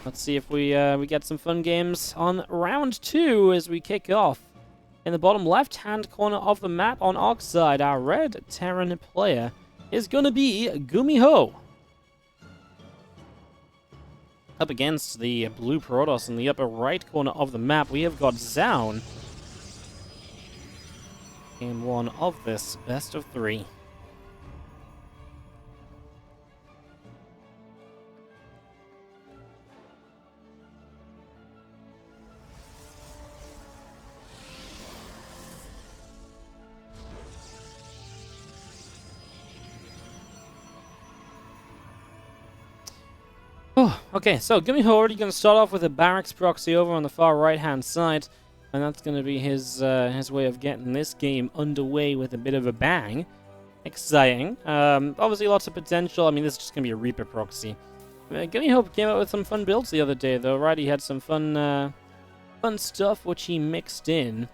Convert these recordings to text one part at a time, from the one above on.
Let's see if we get some fun games on round 2 as we kick off. In the bottom left-hand corner of the map on our side, our red Terran player is going to be GuMiho. Up against the blue Protoss in the upper right corner of the map, we have got Zoun in one of this best of 3. Oh, okay, so GuMiho already going to start off with a barracks proxy over on the far right-hand side, and that's going to be his way of getting this game underway with a bit of a bang. Exciting. Obviously, lots of potential. I mean, this is just going to be a Reaper proxy. GuMiho came out with some fun builds the other day, though, right? He had some fun stuff which he mixed in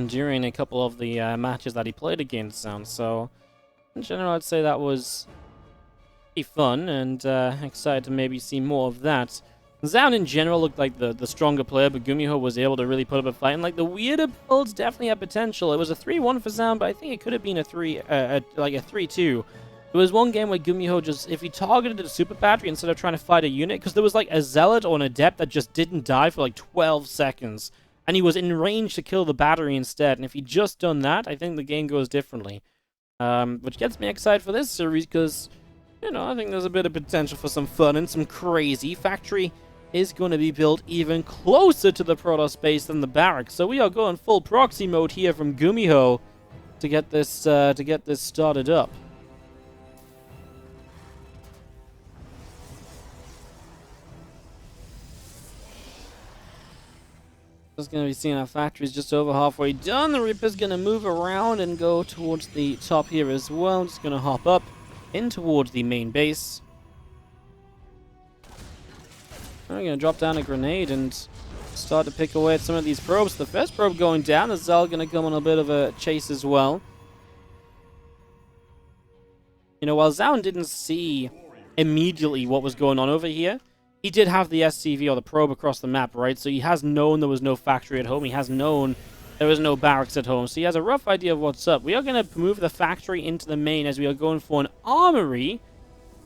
during a couple of the matches that he played against Zoun. So, in general, I'd say that was fun, and excited to maybe see more of that. Zoun in general looked like the stronger player, but GuMiho was able to really put up a fight, and like the weirder builds definitely had potential. It was a 3-1 for Zoun, but I think it could have been a 3-2. There was one game where GuMiho just, if he targeted a super battery instead of trying to fight a unit, because there was like a zealot or an adept that just didn't die for like 12 seconds, and he was in range to kill the battery instead, and if he'd just done that, I think the game goes differently. Which gets me excited for this series, because you know, I think there's a bit of potential for some fun and some crazy. Factory is going to be built even closer to the Protoss base than the barracks. So we are going full proxy mode here from GuMiho to get this started up. Just going to be seeing our factories just over halfway done. The Reaper's going to move around and go towards the top here as well. Just going to hop up in towards the main base. I'm going to drop down a grenade and start to pick away at some of these probes. The first probe going down, the Zal going to come on a bit of a chase as well. You know, while Zoun didn't see immediately what was going on over here, he did have the SCV or the probe across the map, right? So he has known there was no factory at home. He has known there was no barracks at home, so he has a rough idea of what's up. We are going to move the factory into the main as we are going for an armory,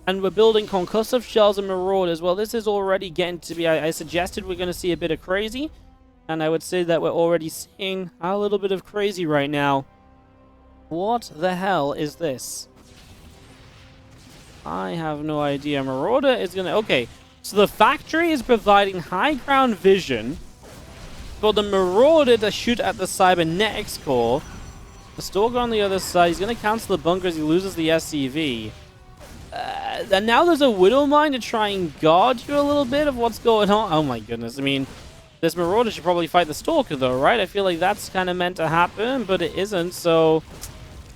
and we're building concussive shells and marauders. Well, this is already getting to be, I suggested we're going to see a bit of crazy, and I would say that we're already seeing a little bit of crazy right now. What the hell is this? I have no idea. Marauder is going to... Okay, so the factory is providing high ground vision for the Marauder to shoot at the Cybernetics core. The Stalker on the other side, he's going to cancel the bunkers, he loses the SCV. And now there's a Widowmine to try and guard you a little bit of what's going on. Oh my goodness, I mean, this Marauder should probably fight the Stalker though, right? I feel like that's kind of meant to happen, but it isn't, so...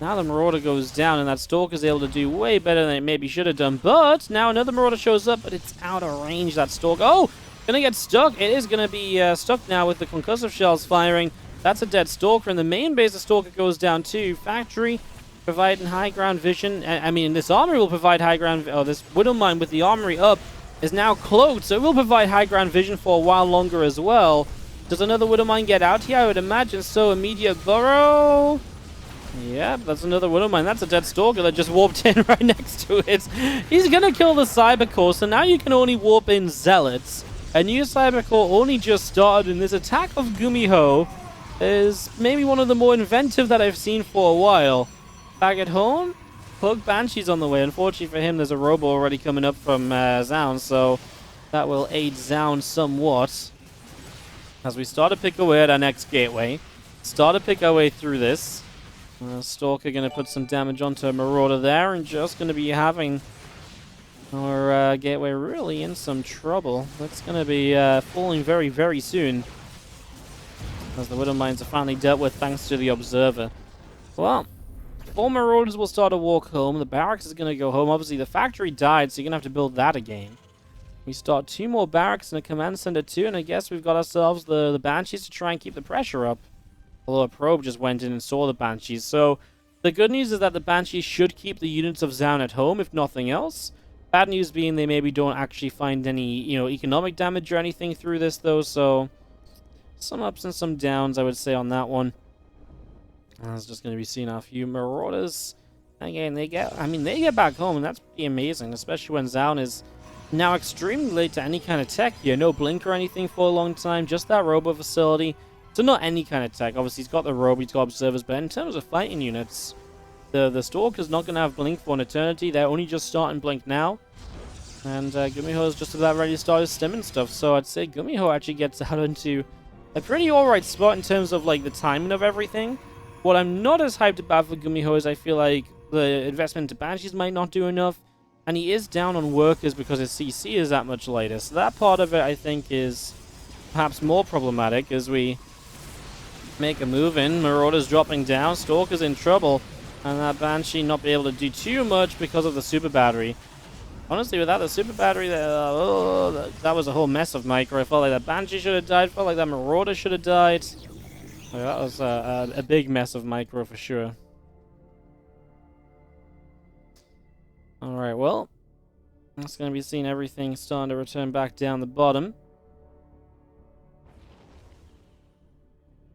Now the Marauder goes down, and that Stalker's able to do way better than it maybe should have done. But now another Marauder shows up, but it's out of range, that Stalker. Oh! Gonna get stuck. It is gonna be stuck now with the concussive shells firing. That's a dead Stalker. In the main base, the Stalker goes down too. Factory providing high ground vision. I mean, this armory will provide high ground... Oh, this Widowmine with the armory up is now cloaked, so it will provide high ground vision for a while longer as well. Does another Widowmine get out here? I would imagine so. Immediate burrow. Yep, that's another Widowmine. That's a dead Stalker that just warped in right next to it. He's gonna kill the Cyber Core, so now you can only warp in Zealots. A new Cyber Core only just started, and this attack of GuMiho is maybe one of the more inventive that I've seen for a while. Back at home, Pug Banshee's on the way. Unfortunately for him, there's a Robo already coming up from Zoun, so that will aid Zoun somewhat. As we start to pick away at our next gateway, start to pick our way through this. Stalker going to put some damage onto a Marauder there, and just going to be having our gateway really in some trouble. That's going to be falling very, very soon, as the Widowmines are finally dealt with thanks to the Observer. Well, 4 Marauders will start to walk home. The barracks is going to go home. Obviously, the factory died, so you're going to have to build that again. We start 2 more barracks and a command center too, and I guess we've got ourselves the Banshees to try and keep the pressure up. Although a probe just went in and saw the Banshees. So the good news is that the Banshees should keep the units of Zoun at home, if nothing else. Bad news being they maybe don't actually find any, you know, economic damage or anything through this, though, so some ups and some downs, I would say, on that one. I was just going to be seeing a few Marauders. Again, they get back home, and that's pretty amazing, especially when Zoun is now extremely late to any kind of tech here. No blink or anything for a long time, just that robo facility. So not any kind of tech. Obviously, he's got the robo, he's got observers, but in terms of fighting units, the Stalker's not going to have blink for an eternity. They're only just starting blink now. And GuMiho is just about ready to start his stim and stuff. So I'd say GuMiho actually gets out into a pretty alright spot in terms of like the timing of everything. What I'm not as hyped about for GuMiho is I feel like the investment into Banshees might not do enough. And he is down on workers because his CC is that much later. So that part of it I think is perhaps more problematic as we make a move in. Marauder's dropping down, Stalker's in trouble. And that Banshee not be able to do too much because of the super battery. Honestly, without the super battery, that was a whole mess of micro. I felt like that Banshee should have died. Felt like that Marauder should have died. That was a big mess of micro for sure. Alright, well, that's going to be seeing everything starting to return back down the bottom.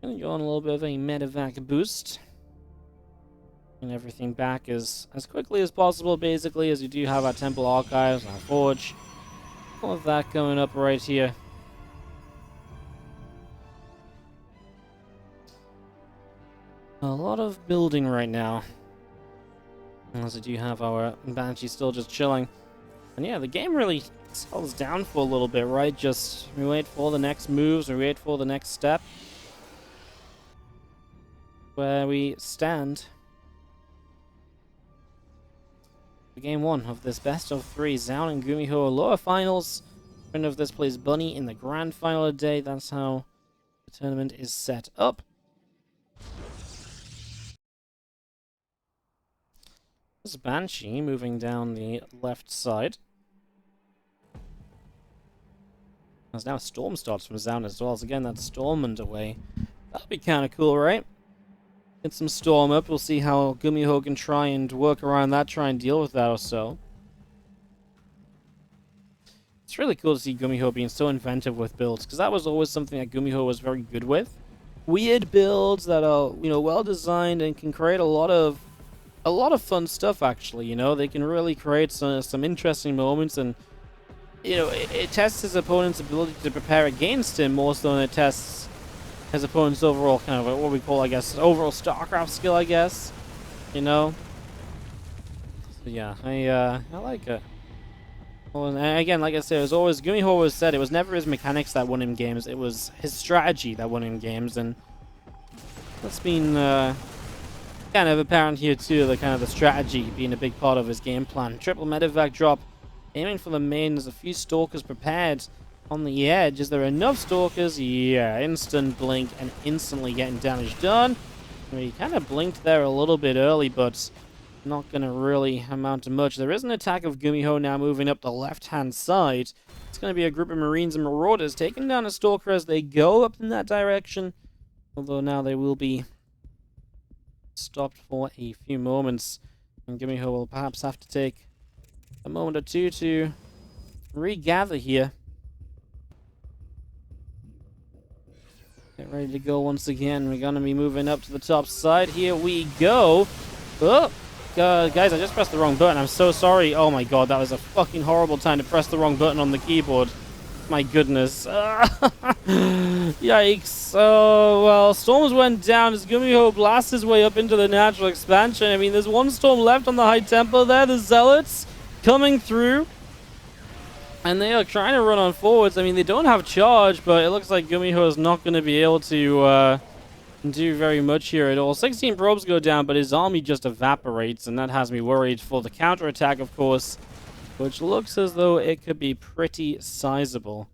Going to go on a little bit of a medevac boost. And everything back as quickly as possible, basically, as you do have our Temple Archives, our Forge. All of that going up right here. A lot of building right now. As we do have our Banshee still just chilling. And yeah, the game really settles down for a little bit, right? Just we wait for the next moves, we wait for the next step. Where we stand. Game 1 of this best of 3 Zoun and GuMiho lower finals. Winner of this plays Bunny in the grand final today. That's how the tournament is set up. This is Banshee moving down the left side. There's now Storm starts from Zoun as well. So again, that's Storm underway. That'll be kind of cool, right? Get some Storm up. We'll see how GuMiho can try and work around that, try and deal with that or so. It's really cool to see GuMiho being so inventive with builds, because that was always something that GuMiho was very good with. Weird builds that are, you know, well designed and can create a lot of fun stuff. Actually, you know, they can really create some interesting moments, and you know, it tests his opponent's ability to prepare against him more so than it tests his opponent's overall kind of what we call, I guess, overall Starcraft skill, I guess. You know? So yeah, I like it. Well, and again, like I said, it was always, GuMiho always said it was never his mechanics that won him games, it was his strategy that won him games, and that's been kind of apparent here too, the strategy being a big part of his game plan. Triple medevac drop, aiming for the main. There's a few Stalkers prepared on the edge. Is there enough Stalkers? Yeah, instant blink and instantly getting damage done. I mean, he kind of blinked there a little bit early, but not going to really amount to much. There is an attack of GuMiho now moving up the left-hand side. It's going to be a group of Marines and Marauders taking down a Stalker as they go up in that direction. Although now they will be stopped for a few moments. And GuMiho will perhaps have to take a moment or two to regather here. Get ready to go once again. We're going to be moving up to the top side. Here we go. Oh, guys, I just pressed the wrong button. I'm so sorry. Oh my god, that was a fucking horrible time to press the wrong button on the keyboard. My goodness. Yikes. Oh, well, Storms went down as GuMiho blasts his way up into the natural expansion. I mean, there's one Storm left on the High Temple there. The Zealots coming through. And they are trying to run on forwards. I mean, they don't have charge, but it looks like GuMiho is not going to be able to do very much here at all. 16 probes go down, but his army just evaporates, and that has me worried for the counterattack, of course, which looks as though it could be pretty sizable.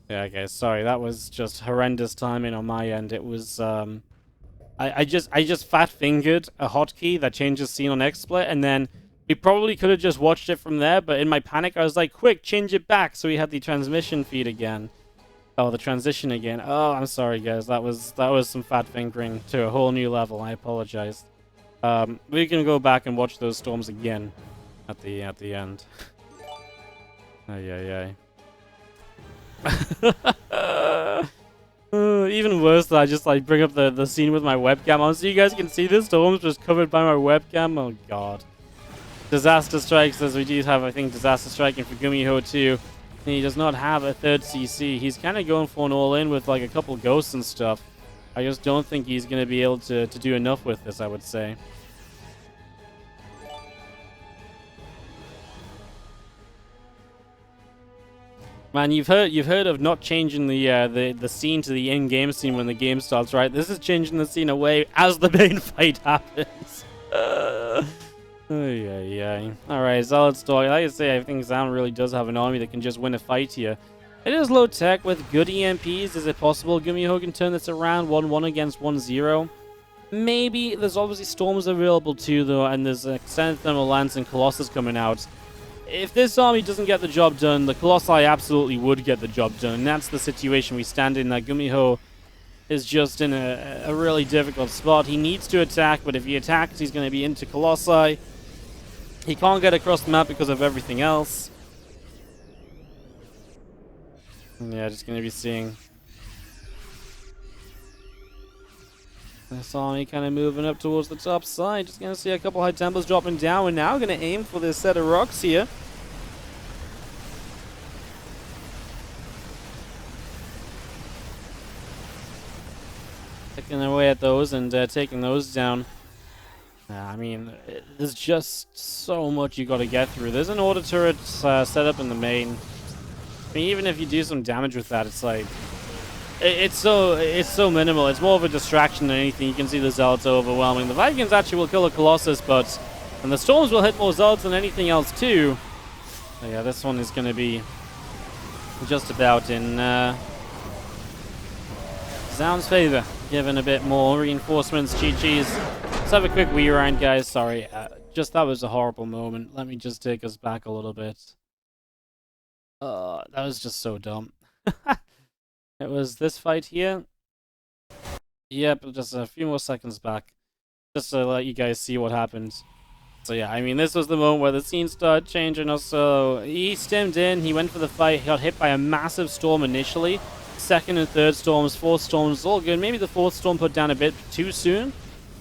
Yeah, guys, sorry, that was just horrendous timing on my end. It was, I just fat-fingered a hotkey that changes scene on XSplit, and then we probably could have just watched it from there, but in my panic, I was like, quick, change it back, so we had the transmission feed again. Oh, the transition again. Oh, I'm sorry, guys. That was some fat fingering to a whole new level. I apologize. We can go back and watch those Storms again. at the end. Ay. Even worse that I just like bring up the scene with my webcam on so you guys can see this. Storm's just covered by my webcam. Oh god. Disaster strikes, as we do have, I think, disaster striking for GuMiho too. And he does not have a third CC. He's kind of going for an all-in with like a couple ghosts and stuff. I just don't think he's going to be able to do enough with this, I would say. Man, you've heard of not changing the scene to the in-game scene when the game starts, right? This is changing the scene away as the main fight happens. Alright, solid story. Like I say, I think Zoun really does have an army that can just win a fight here. It is low tech with good EMPs. Is it possible GuMiho can turn this around 1-1 against 1-0? Maybe. There's obviously Storms available too, though, and there's Extended Thermal Lance and Colossus coming out. If this army doesn't get the job done, the Colossi absolutely would get the job done. And that's the situation we stand in. That GuMiho is just in a really difficult spot. He needs to attack, but if he attacks, he's going to be into Colossi. He can't get across the map because of everything else. Yeah, just going to be seeing this army kind of moving up towards the top side. Just going to see a couple High Templars dropping down. We're now going to aim for this set of rocks here. Taking away at those and taking those down. I mean, there's just so much you got to get through. There's an order turret set up in the main. I mean, even if you do some damage with that, it's like it's so minimal. It's more of a distraction than anything. You can see the Zealots are overwhelming. The Vikings actually will kill a Colossus, and the Storms will hit more Zealots than anything else too. So yeah, this one is going to be just about in Zoun's favor, given a bit more reinforcements. GG's. Let's have a quick rewind, guys. Sorry, just that was a horrible moment. Let me just take us back a little bit. That was just so dumb. It was this fight here. Yep, just a few more seconds back. Just to let you guys see what happened. So yeah, I mean, this was the moment where the scene started changing. Also, he stemmed in, he went for the fight, he got hit by a massive storm initially. Second and third storms, fourth storms, all good. Maybe the fourth storm put down a bit too soon.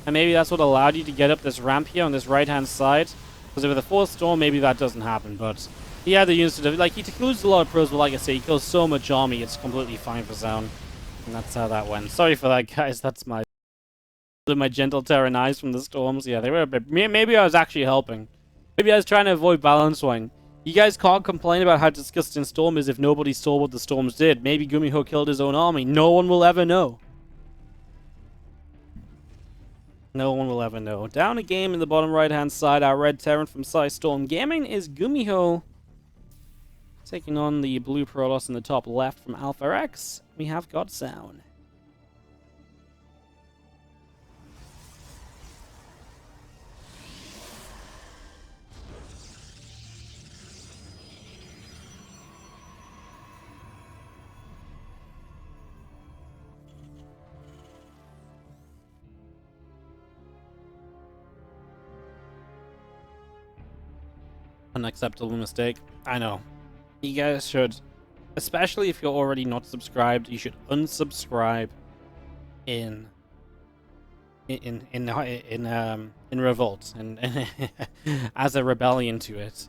And maybe that's what allowed you to get up this ramp here on this right-hand side. Because with the fourth storm, maybe that doesn't happen. But he had the units to do. Like, he loses a lot of pros, but like I say, he kills so much army, it's completely fine for Zoun. And that's how that went. Sorry for that, guys. That's my gentle Terran eyes from the storms. Yeah, they were a bit... Maybe I was actually helping. Maybe I was trying to avoid balance swing. You guys can't complain about how disgusting Storm is if nobody saw what the Storms did. Maybe GuMiho killed his own army. No one will ever know. No one will ever know. Down a game in the bottom right-hand side, our red Terran from Storm Gaming is GuMiho. Taking on the blue Protoss in the top left from Alpha X. We have got Zoun. Unacceptable mistake. I know. You guys should, especially if you're already not subscribed, you should unsubscribe in revolt and as a rebellion to it.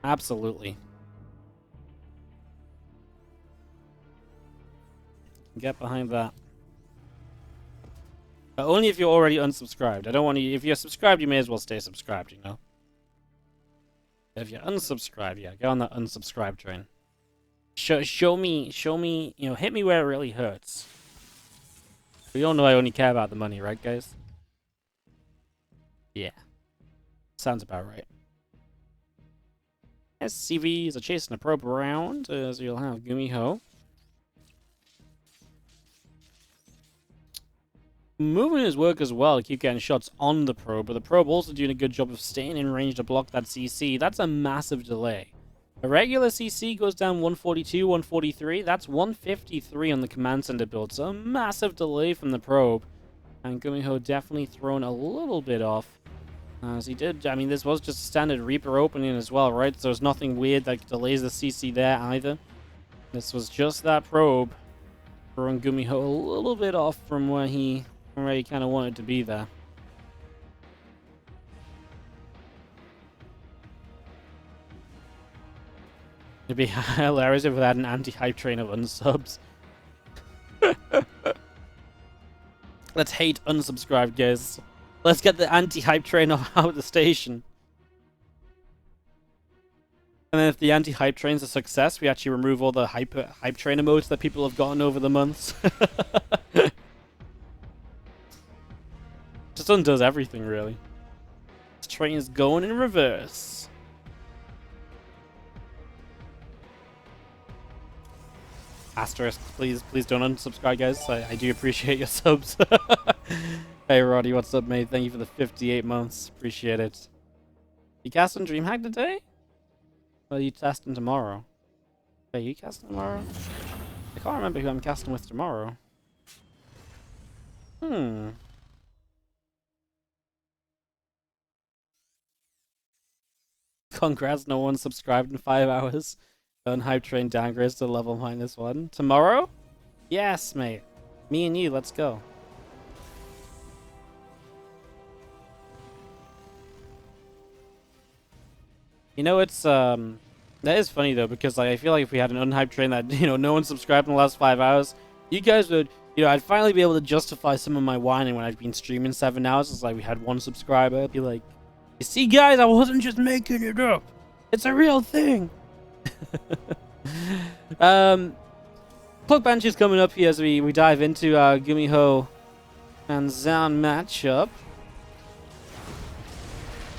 Absolutely. Get behind that. But only if you're already unsubscribed. I don't want you. If you're subscribed, you may as well stay subscribed. You know. If you're unsubscribed, yeah, go on that unsubscribe train. Show me, you know, hit me where it really hurts. We all know I only care about the money, right, guys? Yeah. Sounds about right. SCVs are chasing a probe around, as you'll have GuMiho. Moving his work as well to keep getting shots on the probe, but the probe also doing a good job of staying in range to block that CC. That's a massive delay. A regular CC goes down 142, 143. That's 153 on the command center build, so a massive delay from the probe. And GuMiho definitely thrown a little bit off. As he did, I mean, this was just a standard Reaper opening as well, right? So there's nothing weird that delays the CC there either. This was just that probe throwing GuMiho a little bit off from where he kind of wanted to be there. It'd be hilarious if we had an anti-hype train of unsubs. Let's hate unsubscribed, guys. Let's get the anti-hype train out of the station. And then if the anti-hype train's a success, we actually remove all the hype train emotes that people have gotten over the months. Just undoes everything, really. This train is going in reverse. Asterisk, please don't unsubscribe, guys. I do appreciate your subs. Hey, Roddy, what's up, mate? Thank you for the 58 months. Appreciate it. You casting DreamHack today? Or are you casting tomorrow? Are you casting tomorrow? I can't remember who I'm casting with tomorrow. Congrats, no one subscribed in 5 hours. Unhype train downgrades to level -1. Tomorrow? Yes, mate. Me and you, let's go. You know, it's that is funny though, because like I feel like if we had an unhyped train that, you know, no one subscribed in the last 5 hours, you guys would, you know, I'd finally be able to justify some of my whining when I'd been streaming 7 hours. It's like we had 1 subscriber. I'd be like, you see, guys, I wasn't just making it up. It's a real thing. Cloak Banshee's coming up here as we dive into our GuMiho and Zoun matchup.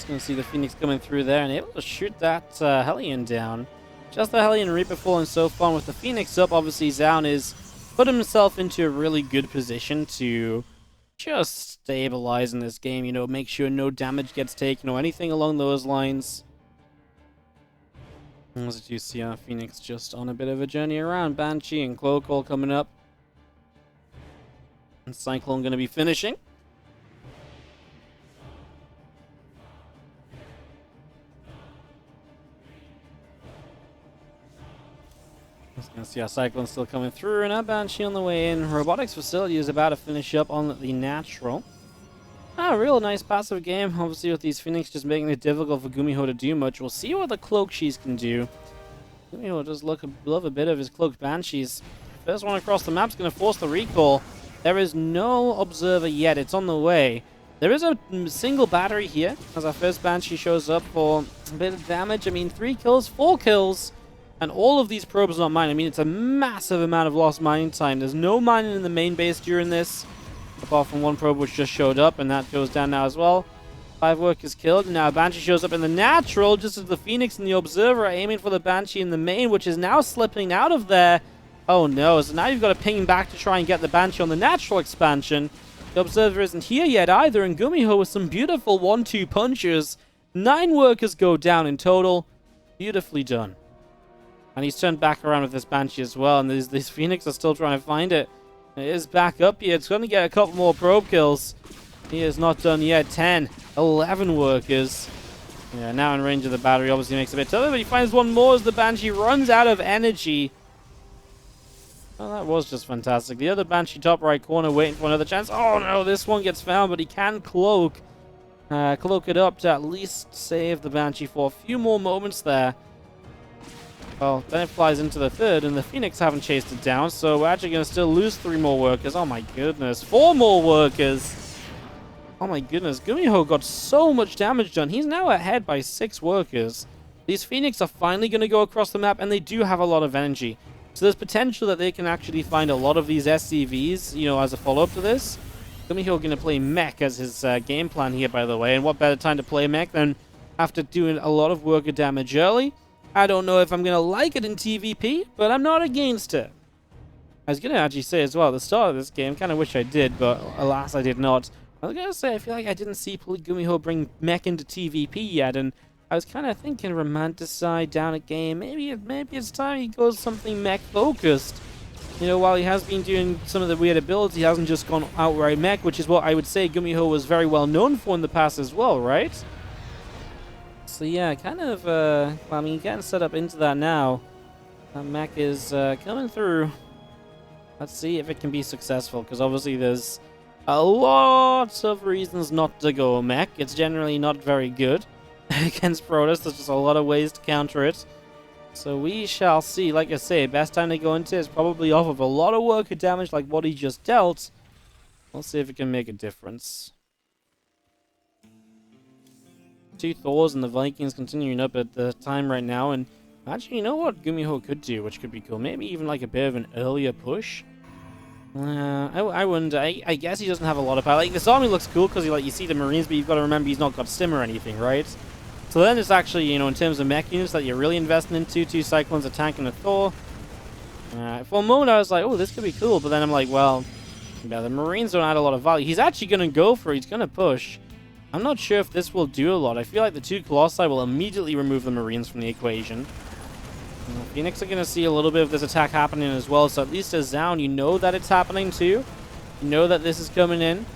Gonna see the Phoenix coming through there and able to shoot that Hellion down. Just the Hellion Reaper falling so far. With the Phoenix up, obviously Zoun is put himself into a really good position to just stabilize in this game, you know, make sure no damage gets taken or anything along those lines. As you see, Phoenix just on a bit of a journey around. Banshee and Cloak all coming up. And Cyclone gonna be finishing. Let's see how Cyclone's still coming through, and our Banshee on the way in. Robotics Facility is about to finish up on the natural. A real nice passive game, obviously, with these Phoenix just making it difficult for GuMiho to do much. We'll see what the Cloak Shees can do. GuMiho does love a bit of his Cloaked Banshees. First one across the map's going to force the recall. There is no Observer yet. It's on the way. There is a single battery here, as our first Banshee shows up for a bit of damage. I mean, 3 kills, 4 kills. And all of these probes not mined. I mean, it's a massive amount of lost mining time. There's no mining in the main base during this, apart from 1 probe which just showed up, and that goes down now as well. 5 workers killed, and now Banshee shows up in the natural, just as the Phoenix and the Observer are aiming for the Banshee in the main, which is now slipping out of there. Oh no, so now you've got to ping back to try and get the Banshee on the natural expansion. The Observer isn't here yet either, and GuMiho with some beautiful 1-2 punches. 9 workers go down in total. Beautifully done. And he's turned back around with this Banshee as well. And these Phoenix are still trying to find it. It is back up here. It's going to get a couple more probe kills. He is not done yet. 10, 11 workers. Yeah, now in range of the battery. Obviously makes it a bit tougher. But he finds 1 more as the Banshee runs out of energy. Oh, that was just fantastic. The other Banshee top right corner waiting for another chance. Oh no, this one gets found. But he can cloak it up to at least save the Banshee for a few more moments there. Well, then it flies into the 3rd, and the Phoenix haven't chased it down, so we're actually going to still lose 3 more workers. Oh my goodness, 4 more workers! Oh my goodness, GuMiho got so much damage done. He's now ahead by 6 workers. These Phoenix are finally going to go across the map, and they do have a lot of energy. So there's potential that they can actually find a lot of these SCVs, you know, as a follow-up to this. GuMiho going to play mech as his game plan here, by the way, and what better time to play mech than after doing a lot of worker damage early. I don't know if I'm going to like it in TvP, but I'm not against it. I was going to actually say as well, at the start of this game, kind of wish I did, but alas, I did not. I was going to say, I feel like I didn't see GuMiho bring mech into TvP yet, and I was kind of thinking Romanticide down a game. Maybe it's time he goes something mech-focused. You know, while he has been doing some of the weirder builds, he hasn't just gone outright mech, which is what I would say GuMiho was very well known for in the past as well, right? So yeah, kind of, I mean, getting set up into that now. That mech is coming through. Let's see if it can be successful, because obviously there's a lot of reasons not to go mech. It's generally not very good against Protoss. There's just a lot of ways to counter it. So we shall see. Like I say, best time to go into is probably off of a lot of worker damage like what he just dealt. We'll see if it can make a difference. 2 Thors and the Vikings continuing up at the time right now. And actually, you know what GuMiho could do, which could be cool? Maybe even like a bit of an earlier push. I wonder. I guess he doesn't have a lot of power. Like, this army looks cool because you see the Marines, but you've got to remember he's not got Stim or anything, right? So then it's actually, you know, in terms of mech units that you're really investing into, 2 Cyclones, a tank, and a Thor. For a moment I was like, oh, this could be cool, but then I'm like, well, yeah, the Marines don't add a lot of value. He's actually going to go for it. He's going to push. I'm not sure if this will do a lot. I feel like the 2 Colossi will immediately remove the Marines from the equation. Phoenix are going to see a little bit of this attack happening as well, so at least as Zoun, you know that it's happening too. You know that this is coming in.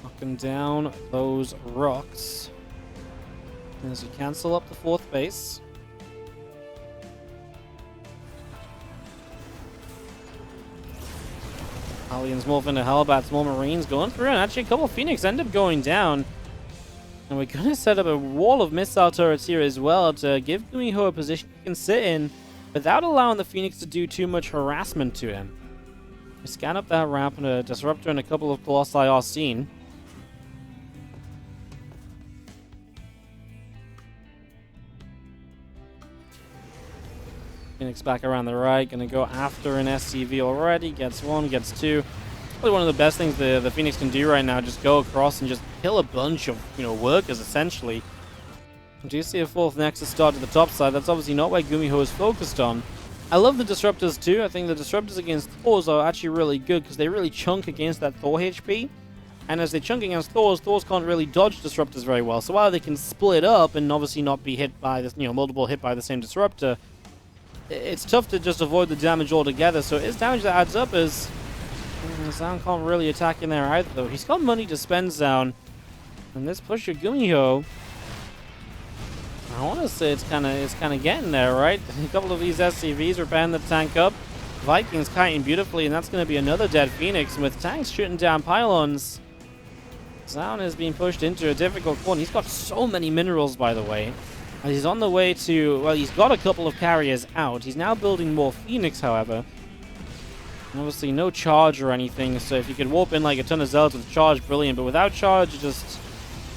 Knocking down those rocks. As you cancel up the 4th base. Aliens morph into Hellbats, more Marines going through, and actually a couple of Phoenix end up going down. And we're going to set up a wall of missile turrets here as well to give GuMiho a position he can sit in without allowing the Phoenix to do too much harassment to him. We scan up that ramp, and a Disruptor and a couple of Colossi are seen. Phoenix back around the right, going to go after an SCV already. Gets 1, gets 2. Probably one of the best things the Phoenix can do right now. Just go across and just kill a bunch of, you know, workers, essentially. Do you see a 4th Nexus start to the top side? That's obviously not where GuMiho is focused on. I love the Disruptors too. I think the Disruptors against Thors are actually really good because they really chunk against that Thor HP. And as they chunk against Thors, Thors can't really dodge Disruptors very well. So while they can split up and obviously not be hit by this, you know, multiple hit by the same Disruptor, it's tough to just avoid the damage altogether. So his damage that adds up is... Zoun can't really attack in there either, though. He's got money to spend, Zoun. And this push of GuMiho, I want to say it's kind of getting there, right? A couple of these SCVs are banging the tank up. Vikings kiting beautifully, and that's going to be another dead Phoenix. And with tanks shooting down pylons, Zoun is being pushed into a difficult corner. He's got so many minerals, by the way. And he's on the way to... Well, he's got a couple of carriers out. He's now building more Phoenix, however. Obviously, no charge or anything, so if you could warp in like a ton of Zealots with charge, brilliant. But without charge, you just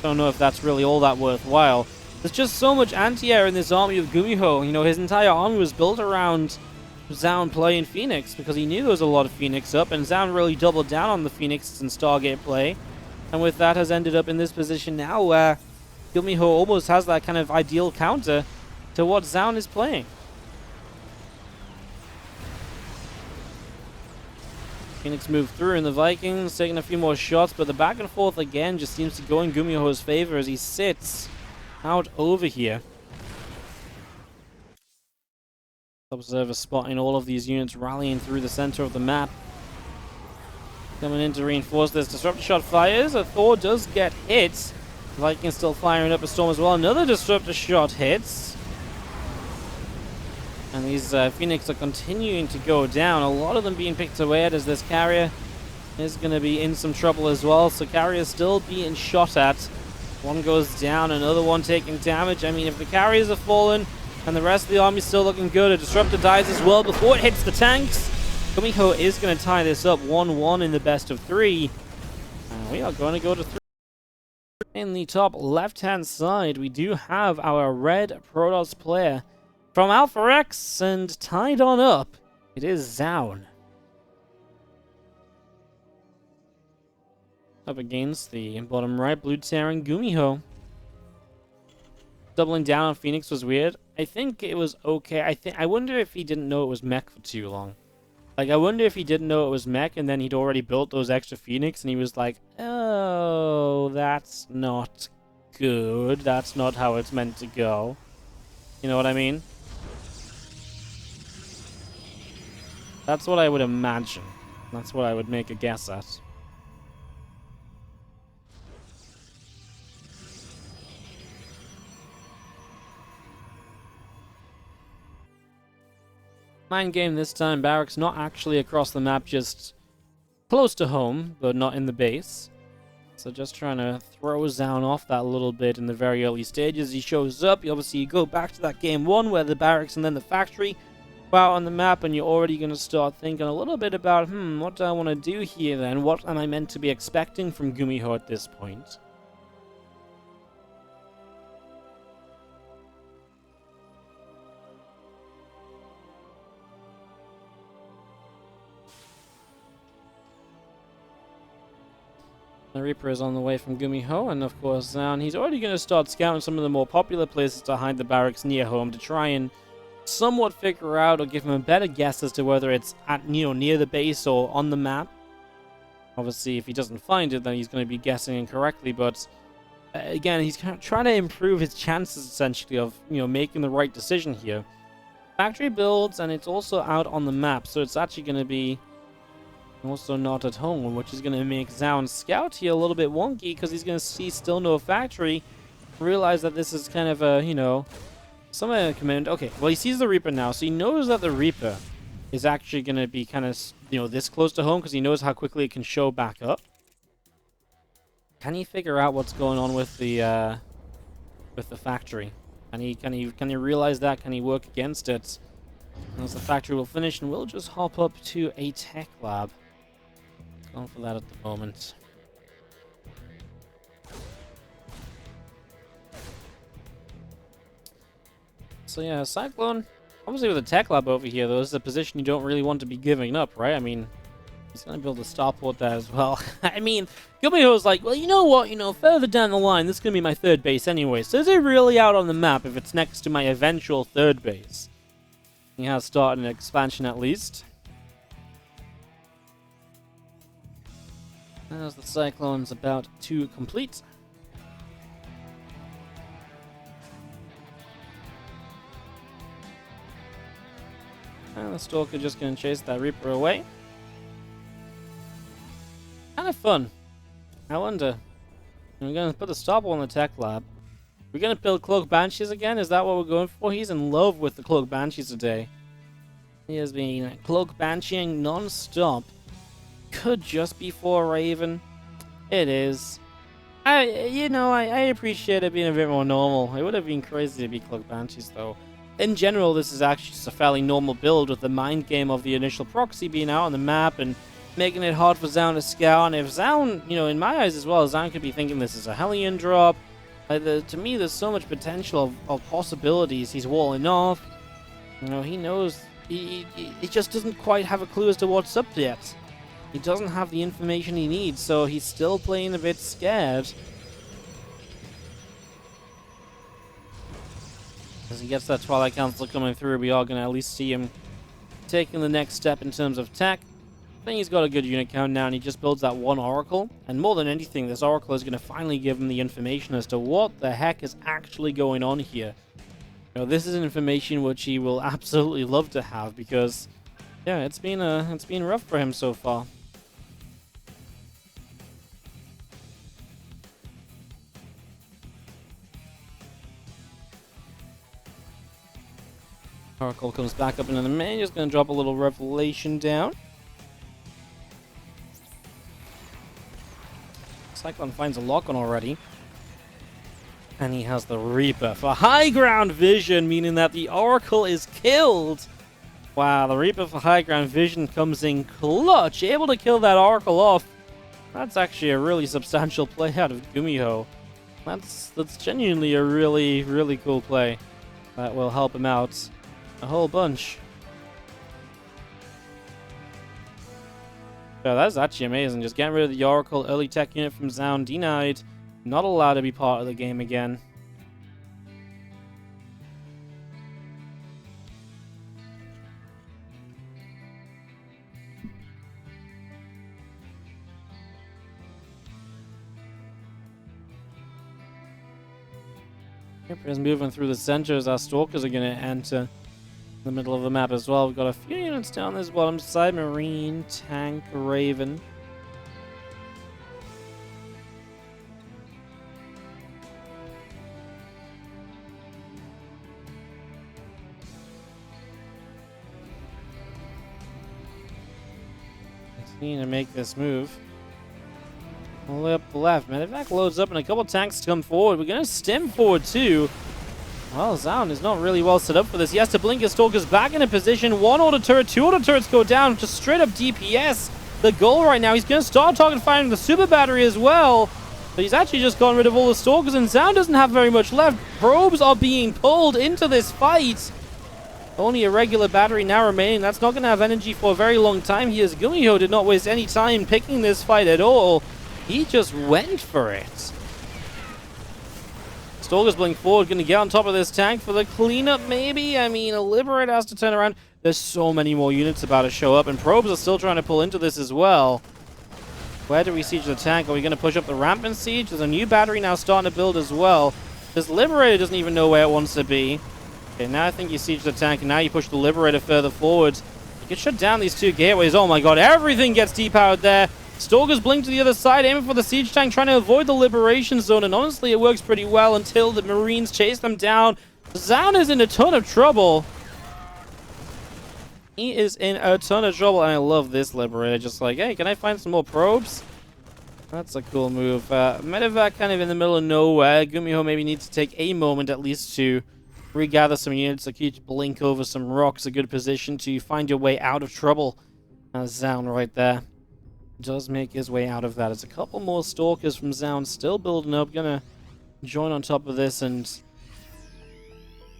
don't know if that's really all that worthwhile. There's just so much anti-air in this army of GuMiho. You know, his entire army was built around Zoun playing Phoenix because he knew there was a lot of Phoenix up, and Zoun really doubled down on the Phoenix and Stargate play. And with that, has ended up in this position now where GuMiho almost has that kind of ideal counter to what Zoun is playing. Phoenix moved through, and the Vikings taking a few more shots, but the back and forth again just seems to go in GuMiho's favor as he sits out over here. Observer spotting all of these units rallying through the center of the map. Coming in to reinforce this. Disruptor shot fires. A Thor does get hit. The Vikings still firing up a storm as well. Another Disruptor shot hits. And these Phoenix are continuing to go down. A lot of them being picked away at as this carrier is going to be in some trouble as well. So carriers still being shot at. One goes down, another one taking damage. I mean, if the carriers have fallen and the rest of the army is still looking good, a Disruptor dies as well before it hits the tanks. GuMiho is going to tie this up 1-1 in the best of 3. And we are going to go to 3. In the top left-hand side, we do have our red Protoss player from Alpha X, and tied on up, it is Zoun. Up against the bottom right, blue tearing GuMiho. Doubling down on Phoenix was weird. I think it was okay. I wonder if he didn't know it was mech for too long. Like, I wonder if he didn't know it was mech, and then he'd already built those extra Phoenix, and he was like, oh, that's not good. That's not how it's meant to go. You know what I mean? That's what I would imagine. That's what I would make a guess at. Mind game this time. Barracks not actually across the map, just close to home, but not in the base. So just trying to throw Zoun off that a little bit in the very early stages. He shows up. You go back to that game 1 where the barracks and then the factory go out on the map, and you're already going to start thinking a little bit about, what do I want to do here then? What am I meant to be expecting from GuMiho at this point? The Reaper is on the way from GuMiho, and of course Zoun, he's already going to start scouting some of the more popular places to hide the barracks near home to try and somewhat figure out or give him a better guess as to whether it's at near the base or on the map. Obviously, if he doesn't find it, then he's going to be guessing incorrectly, but again, he's kind of trying to improve his chances essentially of making the right decision here. Factory builds, and it's also out on the map, so it's actually going to be also not at home, which is going to make Zoun scout here a little bit wonky because he's going to see still no factory, realize that this is kind of a, some command. Okay, well, he sees the Reaper now, so he knows that the Reaper is actually going to be kind of, this close to home because he knows how quickly it can show back up. Can he figure out what's going on with the factory? Can he realize that? Can he work against it? As the factory will finish, and we'll just hop up to a tech lab. Going for that at the moment. So yeah, Cyclone, obviously with a tech lab over here, though, this is a position you don't really want to be giving up, right? I mean, he's going to build a starport there as well. I mean, GuMiho's like, well, you know what? Further down the line, this is going to be my third base anyway. So is it really out on the map if it's next to my eventual third base? He has started an expansion at least. As the Cyclone's about to complete. And the Stalker just going to chase that Reaper away. Kind of fun. I wonder. We're going to put a stopper on the tech lab. We're going to build Cloak Banshees again? Is that what we're going for? He's in love with the Cloak Banshees today. He has been Cloak Bansheeing non-stop. Could just be for Raven. It is. I appreciate it being a bit more normal. It would have been crazy to be Cloak Banshees, though. In general, this is actually just a fairly normal build with the mind game of the initial proxy being out on the map and making it hard for Zoun to scout. And if Zoun, in my eyes as well, Zoun could be thinking this is a Hellion drop. To me, there's so much potential of possibilities. He's walling off. He knows. He just doesn't quite have a clue as to what's up yet. He doesn't have the information he needs, so he's still playing a bit scared. As he gets that Twilight Council coming through, we are going to at least see him taking the next step in terms of tech. I think he's got a good unit count now, and he just builds that one Oracle. And more than anything, this Oracle is going to finally give him the information as to what the heck is actually going on here. This is information which he will absolutely love to have because, yeah, it's been rough for him so far. Oracle comes back up into the main, just going to drop a little revelation down. Cyclone finds a lock-on already. And he has the Reaper for high ground vision, meaning that the Oracle is killed. Wow, the Reaper for high ground vision comes in clutch, able to kill that Oracle off. That's actually a really substantial play out of GuMiho. That's genuinely a really, really cool play that will help him out a whole bunch. So that's actually amazing. Just getting rid of the Oracle early tech unit from Zoun, denied. Not allowed to be part of the game again. Yep, is moving through the center as our Stalkers are going to enter the middle of the map as well. We've got a few units down this bottom side. Marine, Tank, Raven. Need to make this move. All the way up the left. Medevac loads up and a couple tanks come forward. We're going to stem forward too. Well, Zoun is not really well set up for this. He has to blink his Stalkers back into position. One auto turret, two auto turrets go down. Just straight up DPS. The goal right now. He's going to start target firing the super battery as well. But he's actually just gotten rid of all the Stalkers and Zoun doesn't have very much left. Probes are being pulled into this fight. Only a regular battery now remaining. That's not going to have energy for a very long time here. GuMiho did not waste any time picking this fight at all. He just went for it. Stalkers blink forward. Going to get on top of this tank for the cleanup, maybe? I mean, a Liberator has to turn around. There's so many more units about to show up, and probes are still trying to pull into this as well. Where do we siege the tank? Are we going to push up the ramp and siege? There's a new battery now starting to build as well. This Liberator doesn't even know where it wants to be. Okay, now I think you siege the tank, and now you push the Liberator further forward. You can shut down these two gateways. Oh my god, everything gets depowered there. Stalkers blink to the other side, aiming for the siege tank, trying to avoid the liberation zone, and honestly, it works pretty well until the Marines chase them down. Zoun is in a ton of trouble. He is in a ton of trouble, and I love this Liberator. Just like, hey, can I find some more probes? That's a cool move. Medevac kind of in the middle of nowhere. GuMiho maybe needs to take a moment at least to regather some units. Like you blink over some rocks, a good position to find your way out of trouble. Zoun right there does make his way out of that. It's a couple more Stalkers from Zoun still building up. Gonna join on top of this, and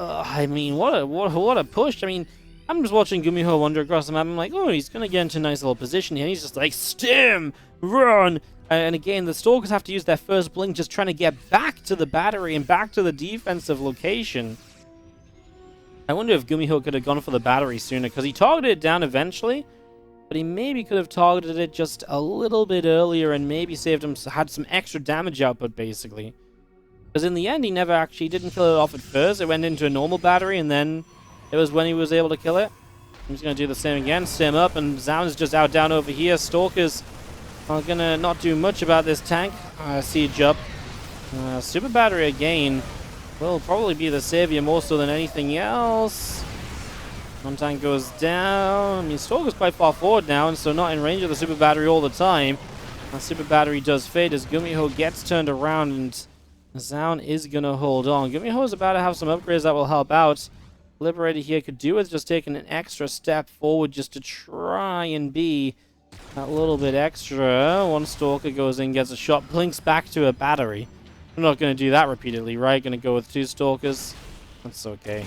I mean, what a push. I mean, I'm just watching GuMiho wander across the map. I'm like, oh, he's gonna get into a nice little position here. And he's just like, stim, run. And again, the Stalkers have to use their first blink, just trying to get back to the battery and back to the defensive location. I wonder if GuMiho could have gone for the battery sooner, because he targeted it down eventually, but he maybe could have targeted it just a little bit earlier and maybe saved him, had some extra damage output, basically. Because in the end, he never actually didn't kill it off at first. It went into a normal battery, and then it was when he was able to kill it. I'm just going to do the same again, stem up, and Zoun's just out down over here. Stalkers are going to not do much about this tank. Siege up. Super battery again will probably be the savior more so than anything else. One tank goes down. I mean, Stalker's quite far forward now, and so not in range of the super battery all the time. The super battery does fade as GuMiho gets turned around, and Zoun is going to hold on. GuMiho is about to have some upgrades that will help out. Liberator here could do with just taking an extra step forward just to try and be a little bit extra. One Stalker goes in, gets a shot, blinks back to a battery. I'm not going to do that repeatedly, right? Going to go with two Stalkers. That's okay.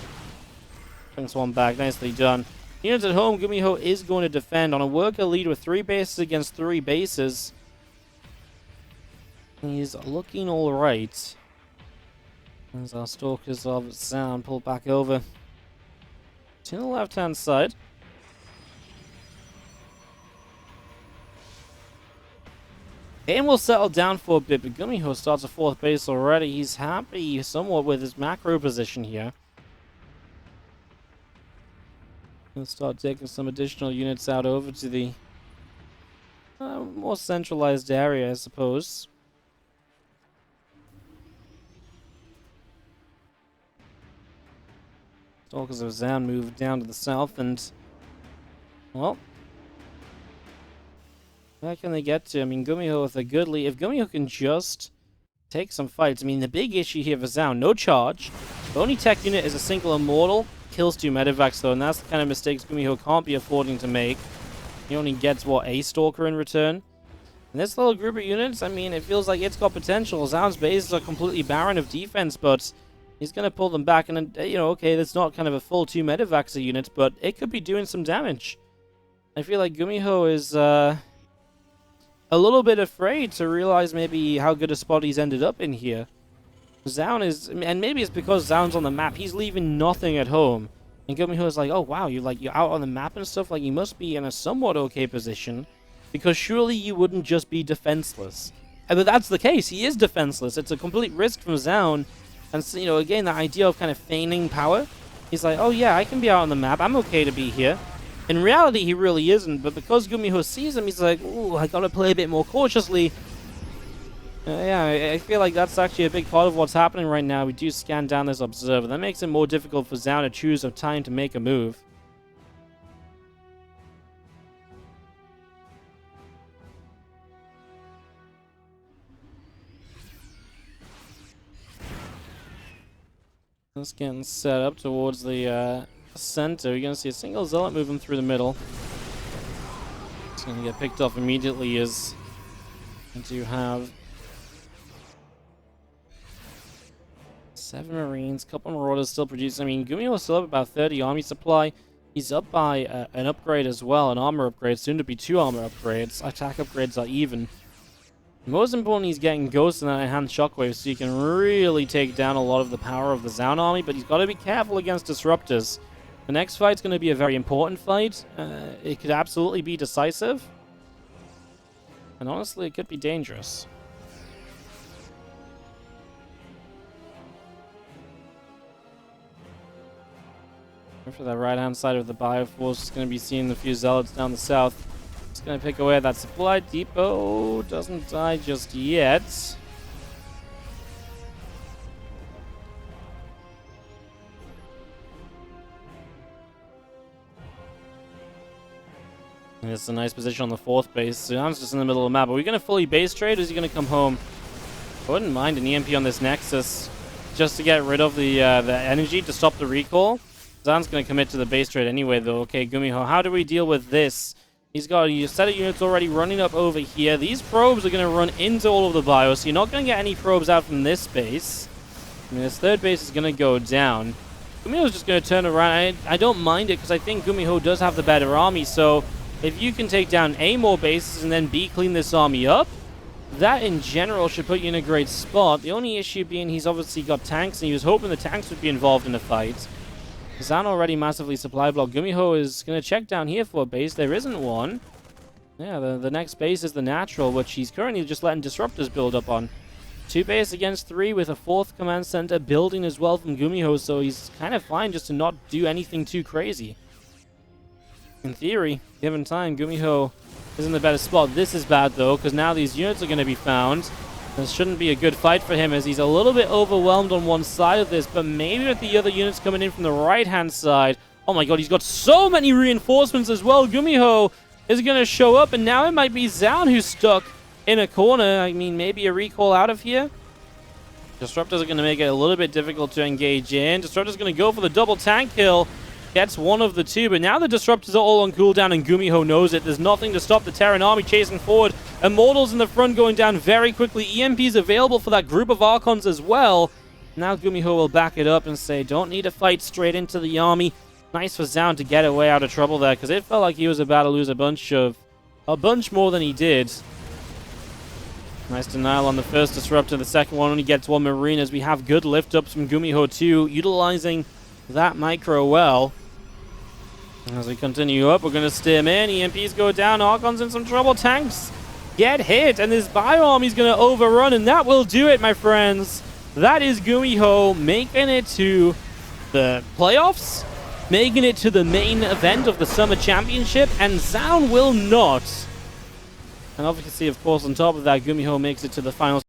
Brings one back. Nicely done. Units at home, GuMiho is going to defend on a worker lead with 3 bases against 3 bases. He's looking all right. As our Stalkers of Zoun pull back over to the left-hand side. Game will settle down for a bit, but GuMiho starts a 4th base already. He's happy somewhat with his macro position here. He'll start taking some additional units out over to the more centralized area, I suppose. Stalkers of Zoun move down to the south, and well, where can they get to? I mean, GuMiho with a good lead. If GuMiho can just take some fights, I mean, the big issue here for Zoun, no charge. The only tech unit is a single immortal. Kills 2 medevacs though, and that's the kind of mistakes GuMiho can't be affording to make. He only gets, what, a Stalker in return? And this little group of units, I mean, it feels like it's got potential. Zoun's bases are completely barren of defense, but he's going to pull them back, and, you know, okay, that's not kind of a full 2 medevacs a unit, but it could be doing some damage. I feel like GuMiho is a little bit afraid to realize maybe how good a spot he's ended up in here. Zoun is, and maybe it's because Zoun's on the map, he's leaving nothing at home. And GuMiho is like, oh wow, you're out on the map and stuff, like you must be in a somewhat okay position, because surely you wouldn't just be defenseless. But that's the case, he is defenseless. It's a complete risk from Zoun And so, you know, again, the idea of kind of feigning power. He's like, oh yeah, I can be out on the map. I'm okay to be here. In reality, he really isn't. But because GuMiho sees him, he's like, ooh, I gotta play a bit more cautiously. Yeah, I feel like that's actually a big part of what's happening right now. We do scan down this observer. That makes it more difficult for Zoun to choose a time to make a move. Just getting set up towards the center. You're going to see a single zealot moving through the middle. It's going to get picked off immediately as you have 7 Marines, couple Marauders still producing. I mean, GuMiho still have about 30 army supply. He's up by an upgrade as well, an armor upgrade, soon to be 2 armor upgrades. Attack upgrades are even. Most importantly, he's getting Ghost and that enhanced Shockwave, so you can really take down a lot of the power of the Zoun army, but he's got to be careful against Disruptors. The next fight's going to be a very important fight. It could absolutely be decisive. And honestly, it could be dangerous. For that right-hand side of the Bioforce, is going to be seeing a few Zealots down the south. It's going to pick away at that supply depot. Doesn't die just yet. And it's a nice position on the 4th base. Zoun's just in the middle of the map. Are we going to fully base trade, or is he going to come home? I wouldn't mind an EMP on this Nexus just to get rid of the energy to stop the recall. Zoun's going to commit to the base trade anyway, though. Okay, GuMiho, how do we deal with this? He's got a set of units already running up over here. These probes are going to run into all of the bios, so you're not going to get any probes out from this base. I mean, this 3rd base is going to go down. GuMiho's just going to turn around. I don't mind it, because I think GuMiho does have the better army, so if you can take down A, more bases, and then B, clean this army up, that in general should put you in a great spot. The only issue being he's obviously got tanks, and he was hoping the tanks would be involved in the fight. Zoun already massively supply block. GuMiho is going to check down here for a base. There isn't one. Yeah, the next base is the natural, which he's currently just letting Disruptors build up on. 2 base against 3 with a 4th command center building as well from GuMiho, so he's kind of fine just to not do anything too crazy. In theory, given time, GuMiho is in the better spot. This is bad, though, because now these units are going to be found. This shouldn't be a good fight for him, as he's a little bit overwhelmed on one side of this, but maybe with the other units coming in from the right-hand side. Oh my god, he's got so many reinforcements as well. GuMiho is going to show up, and now it might be Zoun who's stuck in a corner. I mean, maybe a recall out of here. Disruptors are going to make it a little bit difficult to engage in. Disruptor's going to go for the double tank kill. Gets one of the 2, but now the Disruptors are all on cooldown, and GuMiho knows it. There's nothing to stop the Terran army chasing forward. Immortals in the front going down very quickly. EMP's available for that group of Archons as well. Now GuMiho will back it up and say, don't need to fight straight into the army. Nice for Zoun to get away out of trouble there, because it felt like he was about to lose a bunch more than he did. Nice denial on the first Disruptor. The second one only gets 1 Marine, as we have good lift-ups from GuMiho too, utilizing that micro well. As we continue up, we're going to stim in. EMPs go down. Archon's in some trouble. Tanks get hit, and this bio army's going to overrun, and that will do it, my friends. That is GuMiho making it to the playoffs, making it to the main event of the Summer Championship, and Zoun will not. And obviously, of course, on top of that, GuMiho makes it to the finals.